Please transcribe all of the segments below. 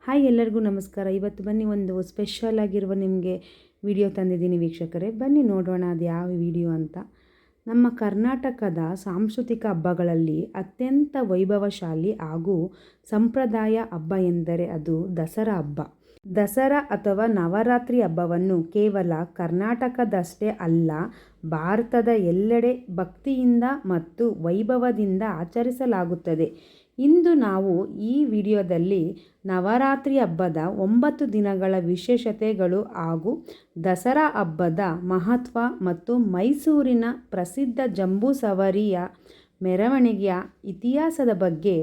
Hi ಎಲ್ಲರಿಗೂ ನಮಸ್ಕಾರ. ಇವತ್ತು ಬನ್ನಿ ಒಂದು ಸ್ಪೆಷಲ್ ಆಗಿರುವ ನಿಮಗೆ ವಿಡಿಯೋ ತಂದಿದ್ದೀನಿ ವೀಕ್ಷಕರೇ. ಬನ್ನಿ ನೋಡೋಣ ಅದು ಯಾವ ವಿಡಿಯೋ ಅಂತ. ನಮ್ಮ ಕರ್ನಾಟಕದ ಸಾಂಸ್ಕೃತಿಕ ಹಬ್ಬಗಳಲ್ಲಿ ಅತ್ಯಂತ ವೈಭವಶಾಲಿ ಹಾಗೂ ಸಂಪ್ರದಾಯ ಹಬ್ಬ ಎಂದರೆ ಅದು ದಸರಾ ಹಬ್ಬ. ದಸರಾ ಅಥವಾ ನವರಾತ್ರಿ ಹಬ್ಬವನ್ನು ಕೇವಲ ಕರ್ನಾಟಕದಷ್ಟೇ ಅಲ್ಲ, ಭಾರತದ ಎಲ್ಲೆಡೆ ಭಕ್ತಿಯಿಂದ ಮತ್ತು ವೈಭವದಿಂದ ಆಚರಿಸಲಾಗುತ್ತದೆ. ಇಂದು ನಾವು ಈ ವಿಡಿಯೋದಲ್ಲಿ ನವರಾತ್ರಿ ಹಬ್ಬದ 9 ದಿನಗಳ ವಿಶೇಷತೆಗಳು ಹಾಗೂ ದಸರಾ ಹಬ್ಬದ ಮಹತ್ವ ಮತ್ತು ಮೈಸೂರಿನ ಪ್ರಸಿದ್ಧ ಜಂಬೂ ಸವಾರಿಯ ಮೆರವಣಿಗೆಯ ಇತಿಹಾಸದ ಬಗ್ಗೆ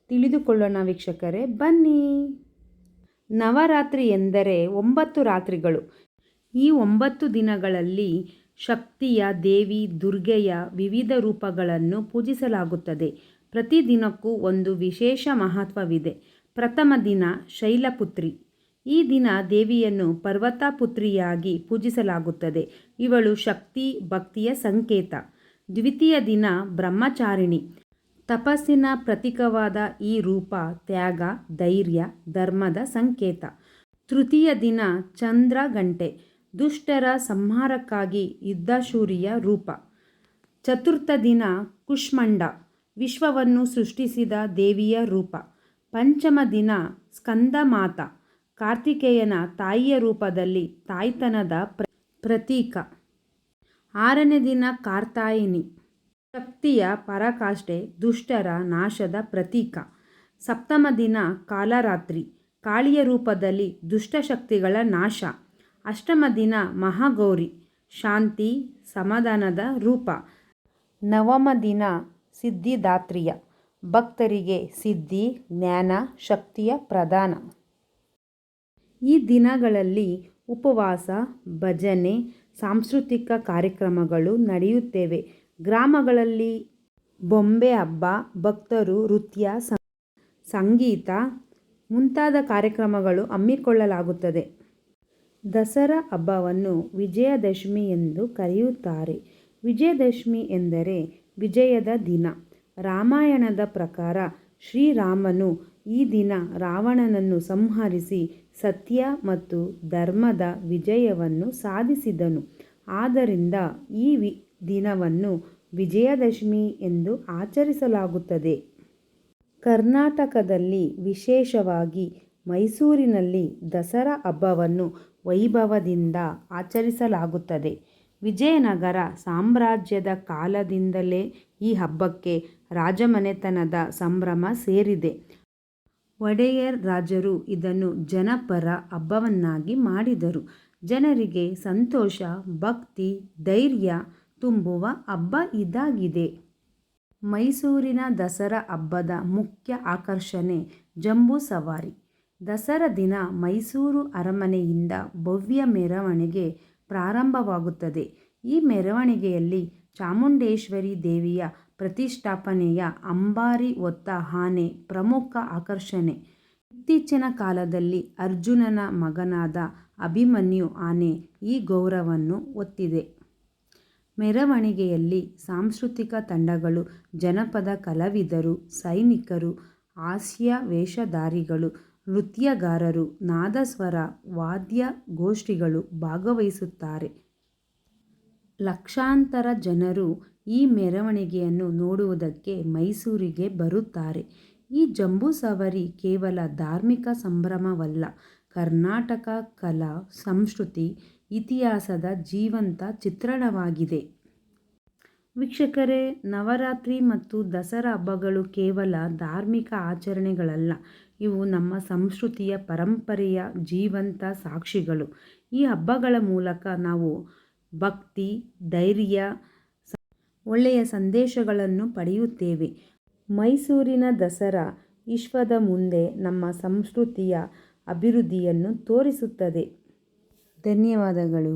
ತಿಳಿದುಕೊಳ್ಳೋಣ ವೀಕ್ಷಕರೇ. ಬನ್ನಿ. ನವರಾತ್ರಿ ಎಂದರೆ 9 ರಾತ್ರಿಗಳು. ಈ 9 ದಿನಗಳಲ್ಲಿ ಶಕ್ತಿಯ ದೇವಿ ದುರ್ಗೆಯ ವಿವಿಧ ರೂಪಗಳನ್ನು ಪೂಜಿಸಲಾಗುತ್ತದೆ. ಪ್ರತಿ ದಿನಕ್ಕೂ ಒಂದು ವಿಶೇಷ ಮಹತ್ವವಿದೆ. ಪ್ರಥಮ ದಿನ ಶೈಲಪುತ್ರಿ. ಈ ದಿನ ದೇವಿಯನ್ನು ಪರ್ವತ ಪುತ್ರಿಯಾಗಿ ಪೂಜಿಸಲಾಗುತ್ತದೆ. ಇವಳು ಶಕ್ತಿ ಭಕ್ತಿಯ ಸಂಕೇತ. ದ್ವಿತೀಯ ದಿನ ಬ್ರಹ್ಮಚಾರಿಣಿ. ತಪಸ್ಸಿನ ಪ್ರತೀಕವಾದ ಈ ರೂಪ ತ್ಯಾಗ, ಧೈರ್ಯ, ಧರ್ಮದ ಸಂಕೇತ. ತೃತೀಯ ದಿನ ಚಂದ್ರಘಂಟೆ. ದುಷ್ಟರ ಸಂಹಾರಕ್ಕಾಗಿ ಯುದ್ಧಶೂರಿಯ ರೂಪ. ಚತುರ್ಥ ದಿನ ಕುಷ್ಮಾಂಡ. ವಿಶ್ವವನ್ನು ಸೃಷ್ಟಿಸಿದ ದೇವಿಯ ರೂಪ. ಪಂಚಮ ದಿನ ಸ್ಕಂದಮಾತಾ. ಕಾರ್ತಿಕೇಯನ ತಾಯಿಯ ರೂಪದಲ್ಲಿ ತಾಯ್ತನದ ಪ್ರತೀಕ. ಆರನೇ ದಿನ ಕಾತ್ಯಾಯಿನಿ. ಶಕ್ತಿಯ ಪರಾಕಾಷ್ಠೆ, ದುಷ್ಟರ ನಾಶದ ಪ್ರತೀಕ. ಸಪ್ತಮ ದಿನ ಕಾಲರಾತ್ರಿ. ಕಾಳಿಯ ರೂಪದಲ್ಲಿ ದುಷ್ಟಶಕ್ತಿಗಳ ನಾಶ. ಅಷ್ಟಮ ದಿನ ಮಹಾಗೌರಿ. ಶಾಂತಿ ಸಮಾಧಾನದ ರೂಪ. ನವಮ ದಿನ ಸಿದ್ಧಿದಾತ್ರಿಯ. ಭಕ್ತರಿಗೆ ಸಿದ್ಧಿ, ಜ್ಞಾನ, ಶಕ್ತಿಯ ಪ್ರದಾನ. ಈ ದಿನಗಳಲ್ಲಿ ಉಪವಾಸ, ಭಜನೆ, ಸಾಂಸ್ಕೃತಿಕ ಕಾರ್ಯಕ್ರಮಗಳು ನಡೆಯುತ್ತವೆ. ಗ್ರಾಮಗಳಲ್ಲಿ ಬೊಂಬೆ ಹಬ್ಬ, ಭಕ್ತರು ನೃತ್ಯ, ಸಂಗೀತ ಮುಂತಾದ ಕಾರ್ಯಕ್ರಮಗಳು ಹಮ್ಮಿಕೊಳ್ಳಲಾಗುತ್ತದೆ. ದಸರಾ ಹಬ್ಬವನ್ನು ವಿಜಯದಶಮಿ ಎಂದು ಕರೆಯುತ್ತಾರೆ. ವಿಜಯದಶಮಿ ಎಂದರೆ ವಿಜಯದ ದಿನ. ರಾಮಾಯಣದ ಪ್ರಕಾರ ಶ್ರೀರಾಮನು ಈ ದಿನ ರಾವಣನನ್ನು ಸಂಹರಿಸಿ ಸತ್ಯ ಮತ್ತು ಧರ್ಮದ ವಿಜಯವನ್ನು ಸಾಧಿಸಿದನು. ಆದ್ದರಿಂದ ಈ ದಿನವನ್ನು ವಿಜಯದಶಮಿ ಎಂದು ಆಚರಿಸಲಾಗುತ್ತದೆ. ಕರ್ನಾಟಕದಲ್ಲಿ ವಿಶೇಷವಾಗಿ ಮೈಸೂರಿನಲ್ಲಿ ದಸರಾ ಹಬ್ಬವನ್ನು ವೈಭವದಿಂದ ಆಚರಿಸಲಾಗುತ್ತದೆ. ವಿಜಯನಗರ ಸಾಮ್ರಾಜ್ಯದ ಕಾಲದಿಂದಲೇ ಈ ಹಬ್ಬಕ್ಕೆ ರಾಜಮನೆತನದ ಸಂಭ್ರಮ ಸೇರಿದೆ. ಒಡೆಯರ್ ರಾಜರು ಇದನ್ನು ಜನಪರ ಹಬ್ಬವನ್ನಾಗಿ ಮಾಡಿದರು. ಜನರಿಗೆ ಸಂತೋಷ, ಭಕ್ತಿ, ಧೈರ್ಯ ತುಂಬುವ ಹಬ್ಬ ಇದಾಗಿದೆ. ಮೈಸೂರಿನ ದಸರಾ ಹಬ್ಬದ ಮುಖ್ಯ ಆಕರ್ಷಣೆ ಜಂಬೂ ಸವಾರಿ. ದಸರಾ ದಿನ ಮೈಸೂರು ಅರಮನೆಯಿಂದ ಭವ್ಯ ಮೆರವಣಿಗೆ ಪ್ರಾರಂಭವಾಗುತ್ತದೆ. ಈ ಮೆರವಣಿಗೆಯಲ್ಲಿ ಚಾಮುಂಡೇಶ್ವರಿ ದೇವಿಯ ಪ್ರತಿಷ್ಠಾಪನೆಯ ಅಂಬಾರಿ ಹೊತ್ತ ಆನೆ ಪ್ರಮುಖ ಆಕರ್ಷಣೆ. ಇತ್ತೀಚಿನ ಕಾಲದಲ್ಲಿ ಅರ್ಜುನನ ಮಗನಾದ ಅಭಿಮನ್ಯು ಆನೆ ಈ ಗೌರವವನ್ನು ಹೊತ್ತಿದೆ. ಮೆರವಣಿಗೆಯಲ್ಲಿ ಸಾಂಸ್ಕೃತಿಕ ತಂಡಗಳು, ಜನಪದ ಕಲಾವಿದರು, ಸೈನಿಕರು, ಹಾಸ್ಯ ವೇಷಧಾರಿಗಳು, ನೃತ್ಯಗಾರರು, ನಾದಸ್ವರ ವಾದ್ಯಗೋಷ್ಠಿಗಳು ಭಾಗವಹಿಸುತ್ತಾರೆ. ಲಕ್ಷಾಂತರ ಜನರು ಈ ಮೆರವಣಿಗೆಯನ್ನು ನೋಡುವುದಕ್ಕೆ ಮೈಸೂರಿಗೆ ಬರುತ್ತಾರೆ. ಈ ಜಂಬೂ ಸವಾರಿ ಕೇವಲ ಧಾರ್ಮಿಕ ಸಂಭ್ರಮವಲ್ಲ, ಕರ್ನಾಟಕ ಕಲಾ, ಸಂಸ್ಕೃತಿ, ಇತಿಹಾಸದ ಜೀವಂತ ಚಿತ್ರಣವಾಗಿದೆ. ವೀಕ್ಷಕರೇ, ನವರಾತ್ರಿ ಮತ್ತು ದಸರಾ ಹಬ್ಬಗಳು ಕೇವಲ ಧಾರ್ಮಿಕ ಆಚರಣೆಗಳಲ್ಲ, ಇವು ನಮ್ಮ ಸಂಸ್ಕೃತಿಯ ಪರಂಪರೆಯ ಜೀವಂತ ಸಾಕ್ಷಿಗಳು. ಈ ಹಬ್ಬಗಳ ಮೂಲಕ ನಾವು ಭಕ್ತಿ, ಧೈರ್ಯ, ಒಳ್ಳೆಯ ಸಂದೇಶಗಳನ್ನು ಪಡೆಯುತ್ತೇವೆ. ಮೈಸೂರಿನ ದಸರಾ ವಿಶ್ವದ ಮುಂದೆ ನಮ್ಮ ಸಂಸ್ಕೃತಿಯ ಅಭಿವೃದ್ಧಿಯನ್ನು ತೋರಿಸುತ್ತದೆ. ಧನ್ಯವಾದಗಳು.